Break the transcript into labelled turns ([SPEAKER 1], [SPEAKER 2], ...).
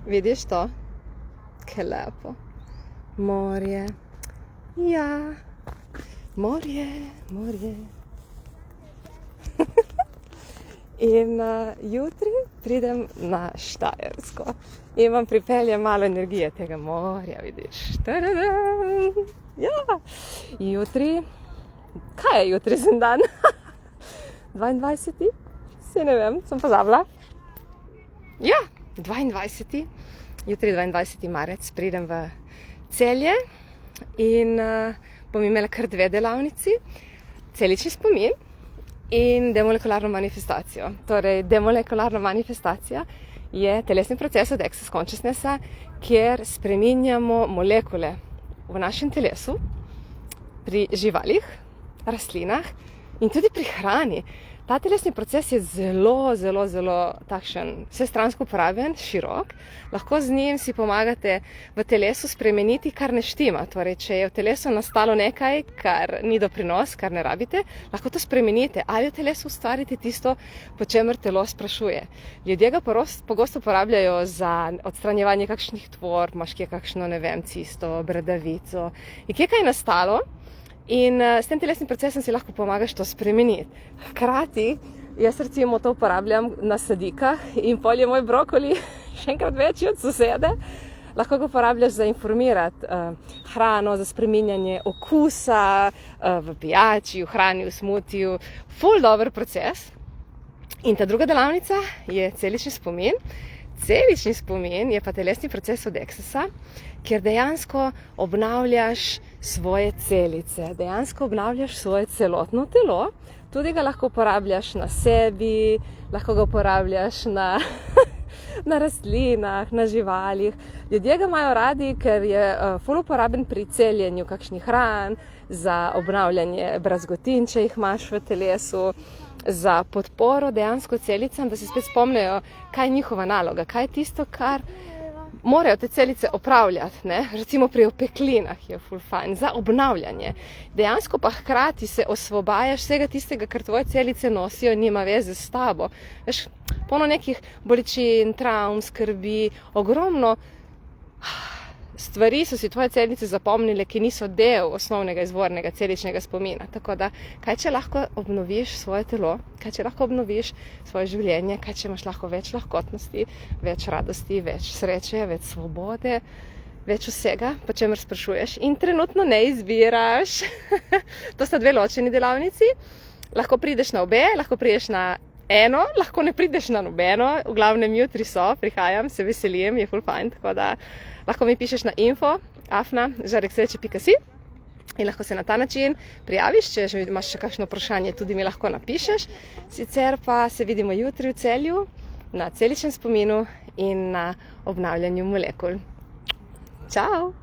[SPEAKER 1] Vidiš to? Kaj lepo. Morje. Ja. Morje. In jutri pridem na Štajersko in vam pripeljem malo energije tega morja, vidiš. Tadadam. Ja. Jutri, kaj je jutri za dan? 22. Se ne vem, sem pozabila. Ja, 22. Jutri 22. marec pridem v Celje in bom imela kar 2 delavnici. Celični spomin in demolekularno manifestacijo. Torej, demolekularna manifestacija je telesni proces od Access Consciousnessa, kjer spreminjamo molekule v našem telesu, pri živalih, rastlinah in tudi pri hrani. Ta telesni proces je zelo takšen, vsestransko uporaben, širok. Lahko z njim si pomagate v telesu spremeniti, kar ne štima. Torej, če je v telesu nastalo nekaj, kar ni doprinos, kar ne rabite, lahko to spremenite ali v telesu ustvarite tisto, po čemer telo sprašuje. Ljudje ga pogosto uporabljajo za odstranjevanje kakšnih tvorb, imaš kje kakšno, ne vem, cisto, bradavico. In kje kaj je nastalo? In s tem telesnim procesom si lahko pomagaš to spremeniti. Hkrati, jaz recimo to uporabljam na sadikah in pol je moj brokoli še enkrat večji od sosede. Lahko ga uporabljaš za informirati hrano, za spreminjanje okusa v pijači, v hrani, v smutiju. Ful dober proces. In ta druga delavnica je celični spomin. Celični spomin je pa telesni proces od Accessa, kjer dejansko obnavljaš svoje celice, dejansko obnavljaš svoje celotno telo, tudi ga lahko uporabljaš na sebi, lahko ga uporabljaš na rastlinah, na živalih. Ljudje ga imajo radi, ker je ful uporaben pri celjenju kakšnih hran, za obnavljanje brazgotin, če jih imaš v telesu, za podporo dejansko celicam, da se spet spomnejo, kaj je njihova naloga, kaj je tisto, kar morajo te celice opravljati, ne? Recimo pri opeklinah je ful fajn, za obnavljanje. Dejansko pa hkrati se osvobajaš vsega tistega, kar tvoje celice nosijo in nima veze s tabo. Veš, polno nekih bolečin, travm, skrbi, ogromno stvari so si tvoje celice zapomnile, ki niso del osnovnega izvornega celičnega spomina. Tako da, kaj če lahko obnoviš svoje telo, kaj če lahko obnoviš svoje življenje, kaj če imaš lahko več lahkotnosti, več radosti, več sreče, več svobode, več vsega, po čemer sprašuješ in trenutno ne izbiraš. To sta 2 ločeni delavnici. Lahko prideš na obe, lahko prideš na eno, lahko ne prideš na nobeno. V glavnem jutri prihajam, se veselim, je ful fajn, tako da lahko mi pišeš na info@žareksreče.si in lahko se na ta način prijaviš, če imaš še kakšno vprašanje, tudi mi lahko napišeš. Sicer pa se vidimo jutri v Celju na celičnem spominu in na obnavljanju molekul. Čau!